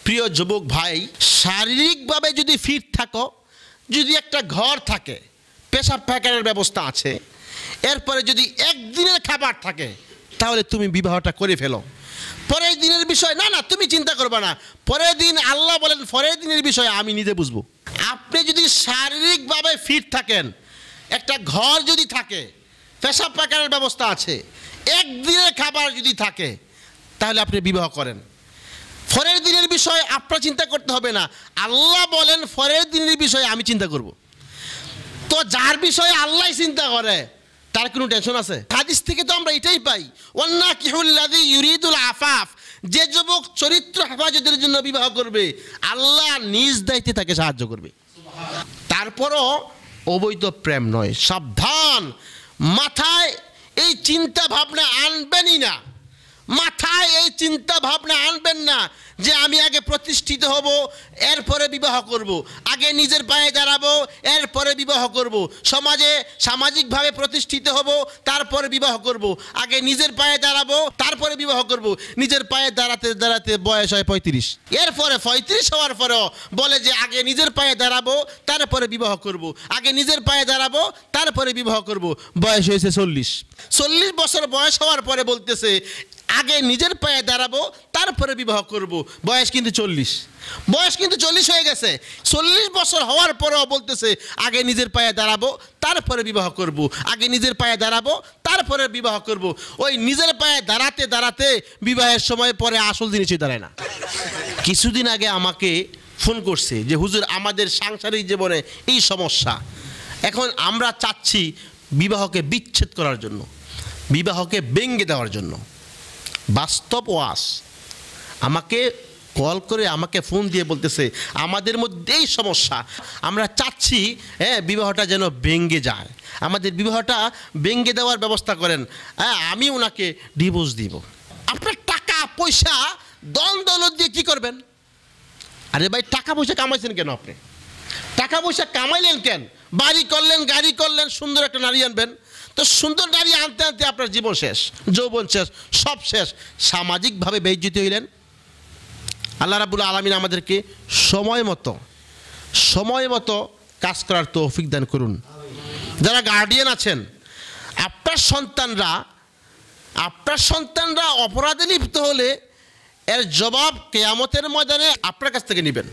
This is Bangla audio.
প্রিয় যুবক ভাই, শারীরিকভাবে যদি ফিট থাকো, যদি একটা ঘর থাকে, পেশাব পায়খানার ব্যবস্থা আছে, এরপরে যদি একদিনের খাবার থাকে, তাহলে তুমি বিবাহটা করে ফেলো। পরের দিনের বিষয় না তুমি চিন্তা করবে না। পরের দিন আল্লাহ বলেন পরের দিনের বিষয় আমি নিজে বুঝবো। আপনি যদি শারীরিকভাবে ফিট থাকেন, একটা ঘর যদি থাকে, পেশাব পায়খানার ব্যবস্থা আছে, একদিনের খাবার যদি থাকে, তাহলে আপনি বিবাহ করেন। পরের দিনের বিষয় আপনার চিন্তা করতে হবে না। আল্লাহ বলেন পরের দিনের বিষয়ে আমি চিন্তা করব। তো যার বিষয়ে আল্লাহ চিন্তা করে তার কোনো টেনশন আছে? হাদিস থেকে তো আমরা এটাই পাই, ওয়ান্নাকিহুল্লাযী ইউরিদুল আফাফ, যে যুবক চরিত্র হেফাজতের জন্য বিবাহ করবে আল্লাহ নিজ দায়িত্বে তাকে সাহায্য করবে। তারপরও অবৈধ প্রেম নয়, সাবধান। মাথায় এই চিন্তা ভাবনা আনবেনই না, মাথায় এই চিন্তা ভাবনা আনবেন না যে আমি আগে প্রতিষ্ঠিত হব এরপরে বিবাহ করব, আগে নিজের পায়ে দাঁড়াবো এরপরে বিবাহ করব, সমাজে সামাজিকভাবে প্রতিষ্ঠিত হব তারপরে বিবাহ করব, আগে নিজের পায়ে দাঁড়াবো তারপরে বিবাহ করব। নিজের পায়ে দাঁড়াতে দাঁড়াতে বয়স হয় 35, এরপরে 35 হওয়ার পরেও বলে যে আগে নিজের পায়ে দাঁড়াবো তারপরে বিবাহ করব, আগে নিজের পায়ে দাঁড়াবো তারপরে বিবাহ করব। বয়স হয়েছে 40 বছর বয়স হওয়ার পরে বলতেছে আগে নিজের পায়ে দাঁড়াবো তারপরে বিবাহ করব। বয়স কিন্তু 40 হয়ে গেছে। 40 বছর হওয়ার পরেও বলতেছে আগে নিজের পায়ে দাঁড়াবো তারপরে বিবাহ করব, আগে নিজের পায়ে দাঁড়াবো তারপরে বিবাহ করব। ওই নিজের পায়ে দাঁড়াতে দাঁড়াতে বিবাহের সময় পরে আসল জিনিসই দাঁড়ায় না। কিছুদিন আগে আমাকে ফোন করছে যে হুজুর আমাদের সাংসারিক জীবনে এই সমস্যা, এখন আমরা চাচ্ছি বিবাহকে বিচ্ছেদ করার জন্য, বিবাহকে ভেঙে দেওয়ার জন্য। বাস্তব ওয়াজ আমাকে কল করে আমাকে ফোন দিয়ে বলতেছে আমাদের মধ্যেই সমস্যা, আমরা চাচ্ছি বিবাহটা যেন ভেঙে যায়, আমাদের বিবাহটা ভেঙে দেওয়ার ব্যবস্থা করেন, আমি ওনাকে ডিভোর্স দিব। আপনার টাকা পয়সা দন দৌলত দিয়ে কী করবেন? আরে ভাই টাকা পয়সা কামাইছেন কেন? আপনি টাকা পয়সা কামাইলেন কেন? বাড়ি করলেন, গাড়ি করলেন, সুন্দর একটা নারী আনবেন, তো সুন্দর নারী আনতে আনতে আপনার জীবন শেষ, যৌবন শেষ, সব শেষ, সামাজিকভাবে বেইজ্জতি হইলেন। আল্লাহ রাব্বুল আলামিন আমাদেরকে সময় মতো কাজ করার তৌফিক দান করুন। যারা গার্ডিয়ান আছেন, আপনার সন্তানরা অপরাধে লিপ্ত হলে এর জবাব কিয়ামতের ময়দানে আপনার কাছ থেকে নেবেন।